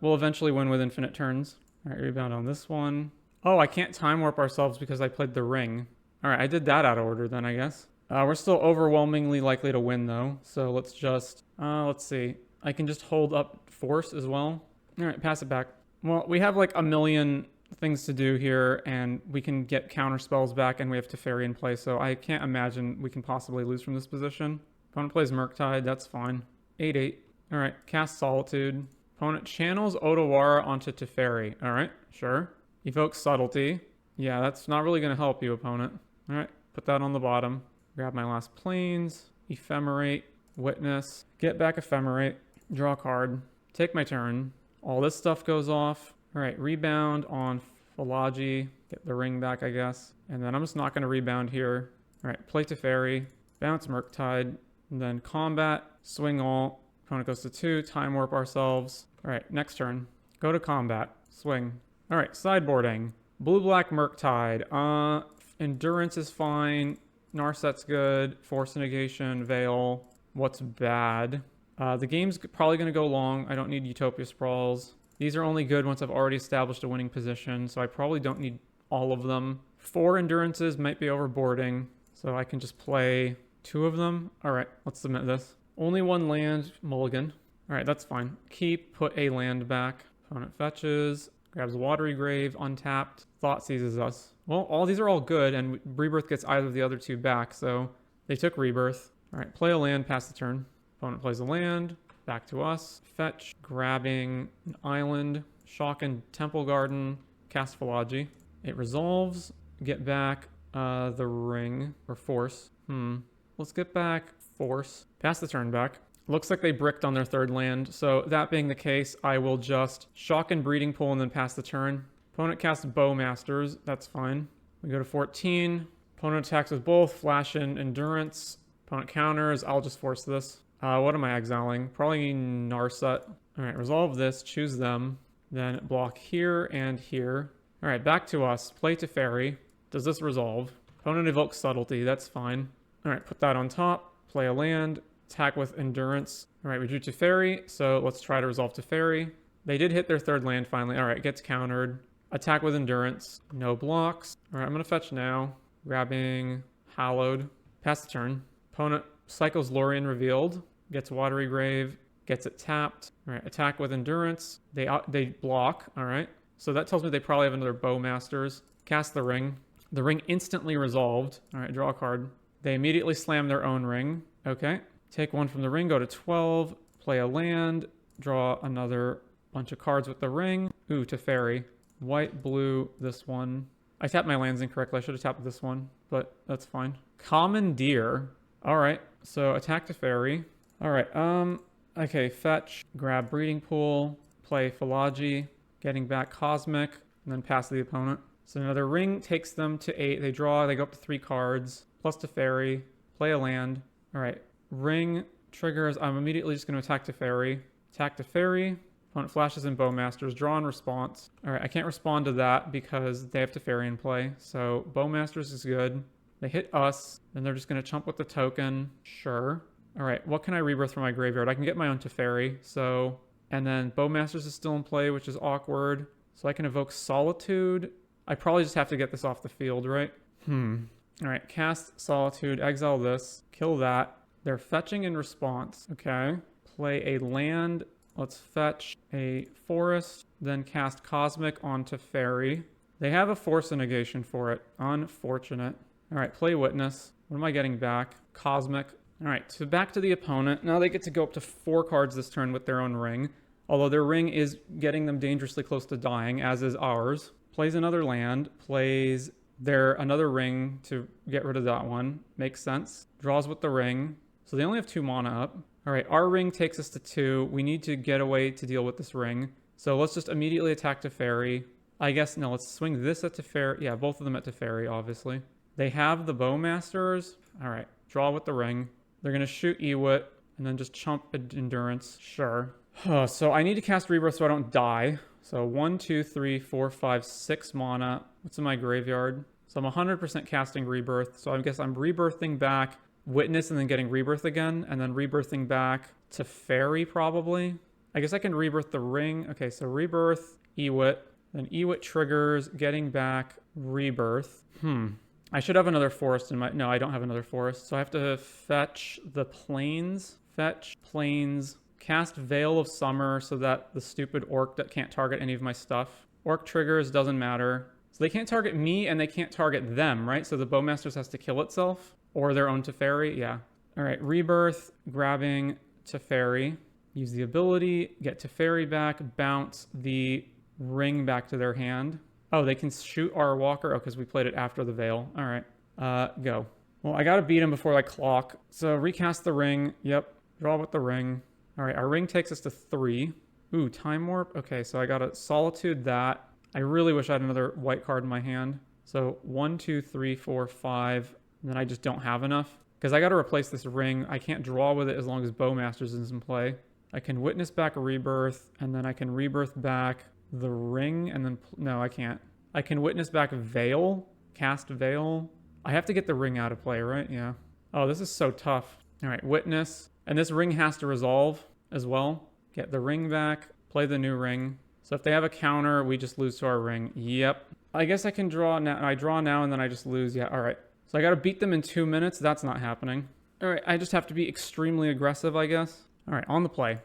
we'll eventually win with infinite turns. All right, rebound on this one. Oh, I can't Time Warp ourselves because I played the Ring. All right, I did that out of order then, I guess. We're still overwhelmingly likely to win, though. So let's just, let's see. I can just hold up Force as well. All right, pass it back. Well, we have like a million things to do here, and we can get counter spells back, and we have Teferi in play, so I can't imagine we can possibly lose from this position. Opponent plays Murktide, that's fine. 8-8. All right, cast Solitude. Opponent channels Otawara onto Teferi. All right, sure. Evokes Subtlety. Yeah, that's not really going to help you, opponent. All right, put that on the bottom. Grab my last planes. Ephemerate. Witness. Get back Ephemerate. Draw a card. Take my turn. All this stuff goes off. All right, rebound on Philology. Get the ring back, I guess. And then I'm just not going to rebound here. All right, play Teferi. Bounce Murktide. And then combat. Swing all. Opponent goes to 2. Time warp ourselves. All right, next turn. Go to combat. Swing. All right, sideboarding. Blue-black Murktide. Endurance is fine. Narset's good. Force negation. Veil. What's bad? The game's probably going to go long. I don't need Utopia Sprawls. These are only good once I've already established a winning position, so I probably don't need all of them. 4 endurances might be overboarding, so I can just play 2 of them. All right, let's submit this. Only 1 land, mulligan. All right, that's fine. Keep, put a land back. Opponent fetches, grabs Watery Grave, untapped. Thought seizes us. Well, all these are all good, and Rebirth gets either of the other 2 back, so they took Rebirth. All right, play a land, pass the turn. Opponent plays a land, back to us. Fetch, grabbing an island, shock and Temple Garden, cast Philology. It resolves, get back the ring, or force. Let's get back force. Pass the turn back. Looks like they bricked on their 3rd land, so that being the case, I will just shock and Breeding Pool and then pass the turn. Opponent casts Bowmasters, that's fine. We go to 14. Opponent attacks with both, flash and endurance. Opponent counters, I'll just force this. What am I exiling? Probably Narset. All right, resolve this, choose them. Then block here and here. All right, back to us. Play Teferi. Does this resolve? Opponent evokes Subtlety, that's fine. All right, put that on top. Play a land. Attack with Endurance. All right, we drew Teferi, so let's try to resolve Teferi. They did hit their 3rd land finally. All right, gets countered. Attack with Endurance. No blocks. All right, I'm going to fetch now. Grabbing Hallowed. Pass the turn. Opponent cycles Lorien Revealed. Gets Watery Grave. Gets it tapped. All right, attack with Endurance. They block. All right. So that tells me they probably have another Bowmasters. Cast the ring. The ring instantly resolved. All right, draw a card. They immediately slam their own ring. Okay. Take 1 from the ring, go to 12. Play a land. Draw another bunch of cards with the ring. Ooh, Teferi. White, blue, this one. I tapped my lands incorrectly. I should have tapped this one, but that's fine. Commandeer. All right, so attack Teferi. All right, okay, fetch, grab Breeding Pool, play Philology, getting back Cosmic, and then pass the opponent. So another ring takes them to 8. They draw, they go up to 3 cards, plus Teferi, play a land. All right, ring triggers. I'm immediately just going to attack Teferi. Attack Teferi. Opponent flashes in Bowmasters. Draw in response. All right, I can't respond to that because they have Teferi in play. So Bowmasters is good. They hit us. Then they're just going to chump with the token. Sure. All right, what can I rebirth from my graveyard? I can get my own Teferi. So, and then Bowmasters is still in play, which is awkward. So I can evoke Solitude. I probably just have to get this off the field, right? All right, cast Solitude. Exile this. Kill that. They're fetching in response. Okay. Play a land. Let's fetch a forest, then cast Cosmic on Teferi. They have a force negation for it. Unfortunate. All right, play Witness. What am I getting back? Cosmic. All right, so back to the opponent. Now they get to go up to 4 cards this turn with their own ring, although their ring is getting them dangerously close to dying, as is ours. Plays another land, plays another ring to get rid of that one. Makes sense. Draws with the ring. So they only have 2 mana up. All right, our ring takes us to 2. We need to get a way to deal with this ring. So let's just immediately attack Teferi. I guess, no, let's swing this at Teferi. Yeah, both of them at Teferi, obviously. They have the Bowmasters. All right, draw with the ring. They're going to shoot Ewit and then just chump Endurance. Sure. So I need to cast Rebirth so I don't die. So 1, 2, 3, 4, 5, 6 mana. What's in my graveyard? So I'm 100% casting Rebirth. So I guess I'm rebirthing back Witness and then getting Rebirth again, and then rebirthing back to Fairy probably. I guess I can rebirth the ring. Okay, so rebirth, Ewit, then Ewit triggers, getting back Rebirth. I should have another forest in my... No, I don't have another forest, so I have to fetch the plains. Fetch, plains, cast Veil of Summer so that the stupid orc that can't target any of my stuff Orc triggers, doesn't matter. So they can't target me and they can't target them, right? So the Bowmasters has to kill itself or their own Teferi. Yeah. All right, Rebirth, grabbing Teferi. Use the ability, get Teferi back, bounce the ring back to their hand. Oh, they can shoot our walker? Oh, because we played it after the Veil. All right, go. Well, I got to beat him before I clock. So recast the ring. Yep, draw with the ring. All right, our ring takes us to 3. Ooh, Time Warp. Okay, so I got to Solitude that. I really wish I had another white card in my hand. So 1, 2, 3, 4, 5. And then I just don't have enough. Because I got to replace this ring. I can't draw with it as long as Bowmasters is in play. I can Witness back a Rebirth, and then I can Rebirth back the ring, and then... No, I can't. I can Witness back Veil, cast Veil. I have to get the ring out of play, right? Yeah. Oh, this is so tough. All right, Witness. And this ring has to resolve as well. Get the ring back, play the new ring. So if they have a counter, we just lose to our ring. Yep. I guess I can draw now. I draw now, and then I just lose. Yeah, all right. So I got to beat them in 2 minutes. That's not happening. All right, I just have to be extremely aggressive, I guess. All right, on the play.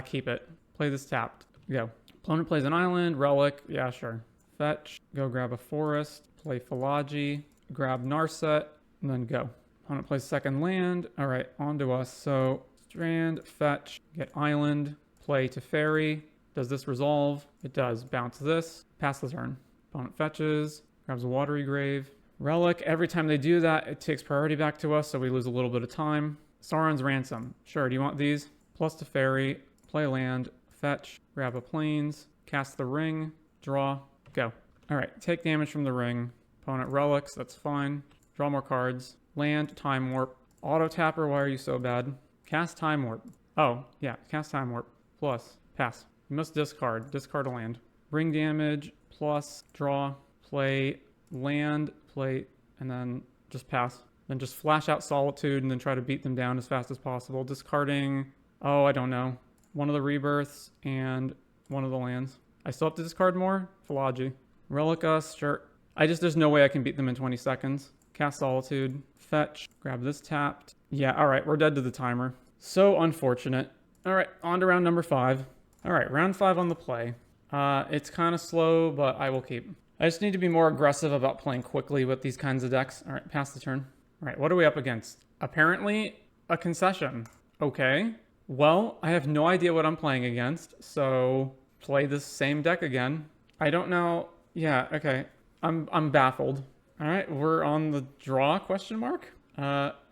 Keep it. Play this tapped. Go. Opponent plays an island, relic. Yeah, sure. Fetch. Go grab a forest. Play Philology. Grab Narset. And then go. Opponent plays second land. All right, on to us. So Strand, fetch, get island. Play Teferi. Does this resolve? It does. Bounce this. Pass the turn. Opponent fetches. Grabs a Watery Grave. Relic. Every time they do that, it takes priority back to us, so we lose a little bit of time. Sauron's Ransom. Sure, do you want these? Plus Teferi, play land, fetch, grab a plains, cast the ring, draw, go. All right, take damage from the ring. Opponent relics, that's fine. Draw more cards. Land, Time Warp. Auto Tapper, why are you so bad? Cast Time Warp. Oh, yeah, cast Time Warp. Plus, pass. You must discard. Discard a land. Ring damage, plus, draw, play land, play, and then just pass. Then just flash out Solitude and then try to beat them down as fast as possible. Discarding, oh, I don't know. One of the Rebirths and one of the lands. I still have to discard more? Philology. Relic us, sure. There's no way I can beat them in 20 seconds. Cast Solitude, fetch, grab this tapped. Yeah, all right, we're dead to the timer. So unfortunate. All right, on to round number 5. All right, round 5 on the play. It's kind of slow, but I will keep. I just need to be more aggressive about playing quickly with these kinds of decks. All right, pass the turn. All right, what are we up against? Apparently, a concession. Okay. Well, I have no idea what I'm playing against, so play this same deck again. I don't know. Yeah, okay. I'm baffled. All right, we're on the draw, question mark.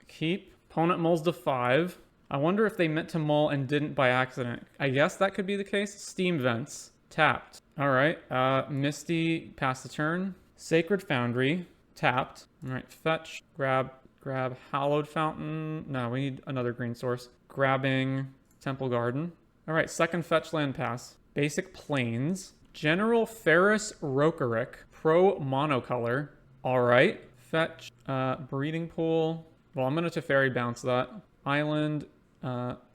Keep. Opponent mulls to 5. I wonder if they meant to mull and didn't by accident. I guess that could be the case. Steam Vents. Tapped. All right, Misty, pass the turn. Sacred Foundry. Tapped. All right, fetch, grab Hallowed Fountain. No, we need another green source. Grabbing Temple Garden. All right, second fetch land pass. Basic Plains. General Ferrous Rokerrick. Pro Monocolor. All right, fetch, Breeding Pool. Well, I'm going to Teferi bounce that. Island,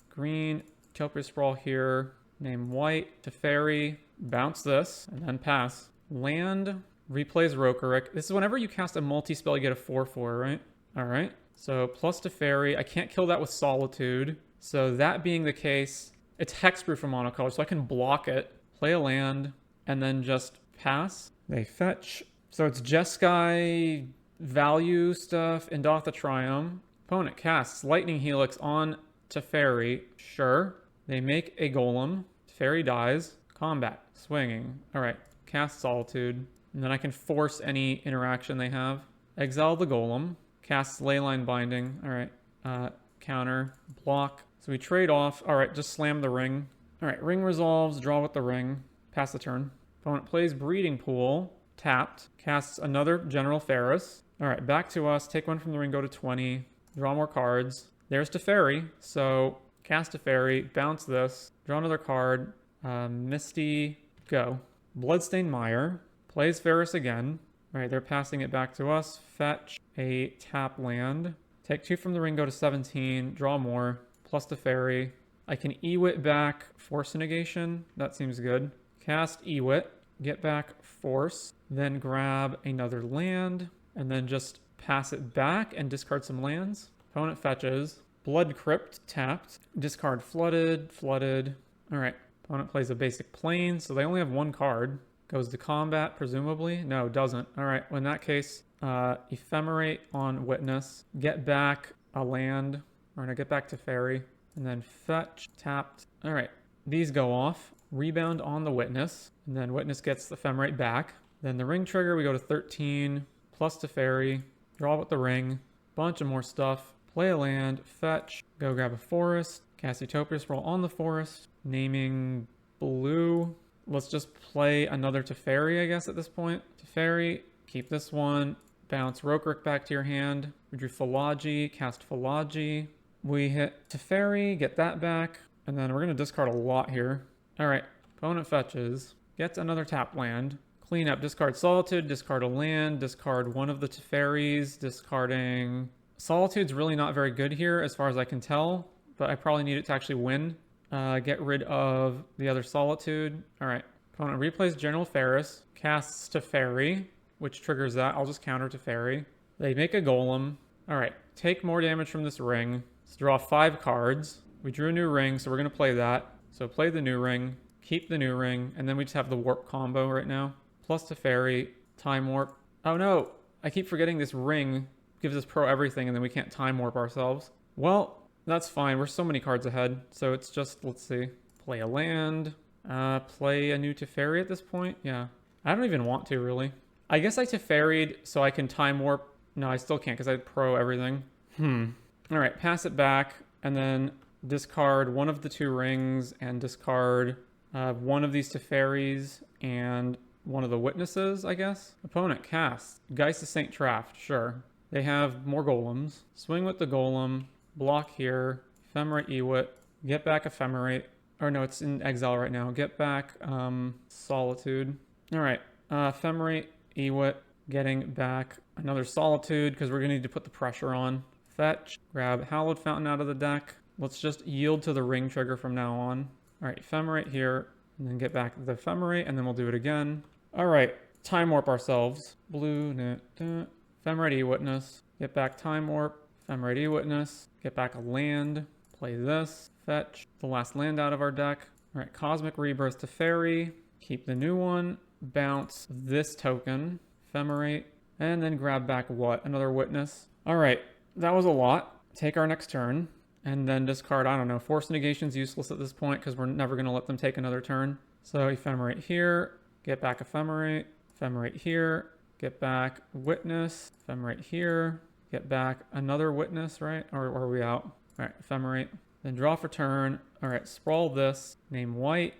green, Kelpie Sprawl here. Name white, Teferi. Bounce this, and then pass. Land, replays Rokerrick. This is whenever you cast a multi-spell, you get a 4/4, right? All right. So plus Teferi. I can't kill that with Solitude. So that being the case, it's Hexproof from Monocolor, so I can block it, play a land, and then just pass. They fetch. So it's Jeskai value stuff, Indotha Triumph. Opponent casts Lightning Helix on Teferi. Sure. They make a Golem. Teferi dies. Combat. Swinging. All right. Cast Solitude. And then I can force any interaction they have. Exile the Golem. Cast Leyline Binding. All right. Counter. Block. So we trade off. All right. Just slam the ring. All right. Ring resolves. Draw with the ring. Pass the turn. Opponent plays Breeding Pool. Tapped. Casts another General Ferrous. All right. Back to us. Take one from the ring. Go to 20. Draw more cards. There's Teferi. So cast Teferi. Bounce this. Draw another card. Misty. Go. Bloodstained Mire. Plays Ferrous again. All right, they're passing it back to us. Fetch a tap land. Take 2 from the ring, go to 17. Draw more. Plus Teferi. I can Ewit back Force Negation. That seems good. Cast Ewit. Get back Force. Then grab another land. And then just pass it back and discard some lands. Opponent fetches. Blood Crypt tapped. Discard Flooded. Flooded. All right. Opponent plays a basic plane, so they only have one card. Goes to combat, presumably. No, doesn't. All right, well, in that case, ephemerate on Witness. Get back a land, or no, get back to Fairy. And then fetch, tapped. All right, these go off. Rebound on the Witness. And then Witness gets the ephemerate back. Then the ring trigger, we go to 13, plus to Fairy. Draw with the ring. Bunch of more stuff. Play a land, fetch, go grab a forest. Cast Utopia Sprawl on the forest. Naming blue. Let's just play another Teferi, I guess, at this point. Teferi, keep this one. Bounce Rokrick back to your hand. We drew Philology, cast Philology. We hit Teferi, get that back. And then we're going to discard a lot here. All right, opponent fetches. Gets another tap land. Clean up, discard Solitude, discard a land, discard one of the Teferis, discarding... Solitude's really not very good here as far as I can tell, but I probably need it to actually win. Get rid of the other Solitude. All right. Opponent replays General Ferrous, casts Teferi, which triggers that. I'll just counter Teferi. They make a Golem. All right. Take more damage from this ring. Let's draw 5 cards. We drew a new ring, so we're going to play that. So play the new ring, keep the new ring, and then we just have the Warp combo right now. Plus Teferi, Time Warp. Oh no, I keep forgetting this ring gives us pro everything, and then we can't Time Warp ourselves. Well, that's fine. We're so many cards ahead. So it's just, let's see. Play a land. Play a new Teferi at this point. Yeah. I don't even want to, really. I guess I Teferi'd so I can Time Warp. No, I still can't because I pro everything. All right, pass it back. And then discard one of the 2 rings and discard one of these Teferis and one of the Witnesses, I guess. Opponent casts. Geist of Saint Traft. Sure. They have more golems. Swing with the golem. Block here. Ephemerate Ewit. Get back Ephemerate. Or no, it's in exile right now. Get back Solitude. All right. Ephemerate Ewit. Getting back another Solitude because we're going to need to put the pressure on. Fetch. Grab Hallowed Fountain out of the deck. Let's just yield to the ring trigger from now on. All right. Ephemerate here. And then get back the Ephemerate. And then we'll do it again. All right. Time Warp ourselves. Blue. Ephemerate E-Witness. Get back Time Warp. Ephemerate E-Witness. Get back a land. Play this. Fetch the last land out of our deck. All right, Cosmic Rebirth to Fairy. Keep the new one. Bounce this token. Ephemerate. And then grab back what? Another Witness. All right, that was a lot. Take our next turn. And then discard, I don't know, Force Negation's useless at this point because we're never going to let them take another turn. So Ephemerate here. Get back Ephemerate. Ephemerate here. Get back Witness. Ephemerate here. Get back another Witness, right? Or are we out? All right, Ephemerate. Then draw for turn. All right, sprawl this. Name white.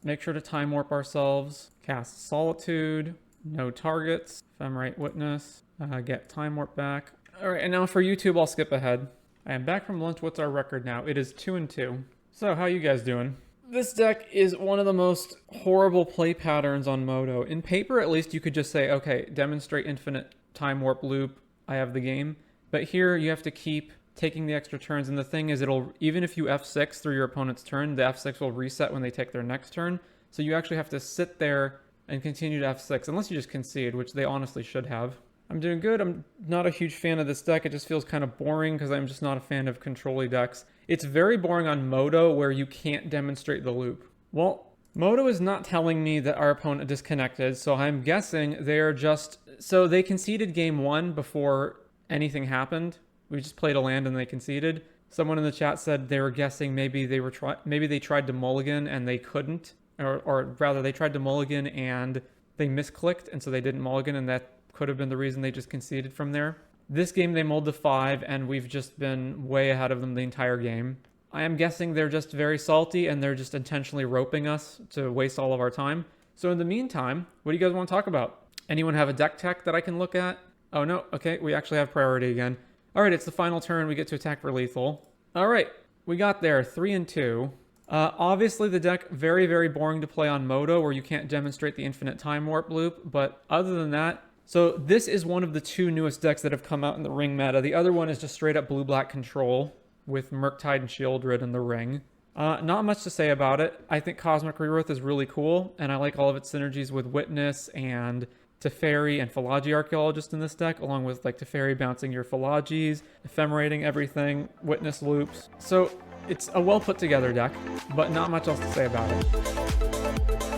Make sure to Time Warp ourselves. Cast Solitude. No targets. Ephemerate Witness. Get Time Warp back. All right, and now for YouTube, I'll skip ahead. I am back from lunch. What's our record now? It is 2-2. So how you guys doing? This deck is one of the most horrible play patterns on Moto. In paper, at least, you could just say, okay, demonstrate infinite Time Warp loop. I have the game. But here, you have to keep taking the extra turns. And the thing is, it'll even if you F6 through your opponent's turn, the F6 will reset when they take their next turn. So you actually have to sit there and continue to F6, unless you just concede, which they honestly should have. I'm doing good. I'm not a huge fan of this deck. It just feels kind of boring because I'm just not a fan of control-y decks. It's very boring on Moto where you can't demonstrate the loop. Well, Moto is not telling me that our opponent disconnected, so I'm guessing they're just... So they conceded game 1 before anything happened. We just played a land and they conceded. Someone in the chat said they were guessing maybe they tried to mulligan and they couldn't. Or rather, they tried to mulligan and they misclicked, and so they didn't mulligan, and that could have been the reason they just conceded from there. This game, they mulled to 5, and we've just been way ahead of them the entire game. I am guessing they're just very salty, and they're just intentionally roping us to waste all of our time. So in the meantime, what do you guys want to talk about? Anyone have a deck tech that I can look at? Oh, no. Okay, we actually have priority again. All right, it's the final turn. We get to attack for lethal. All right, we got there, 3-2. Obviously, the deck, very, very boring to play on Moto, where you can't demonstrate the infinite Time Warp loop. But other than that, so this is one of the 2 newest decks that have come out in the Ring meta. The other one is just straight up blue-black control with Murktide and Shieldred in the Ring. Not much to say about it. I think Cosmic Rebirth is really cool, and I like all of its synergies with Witness and Teferi and Philology Archaeologist in this deck, along with like Teferi bouncing your Philologies, ephemerating everything, Witness loops. So it's a well put together deck, but not much else to say about it.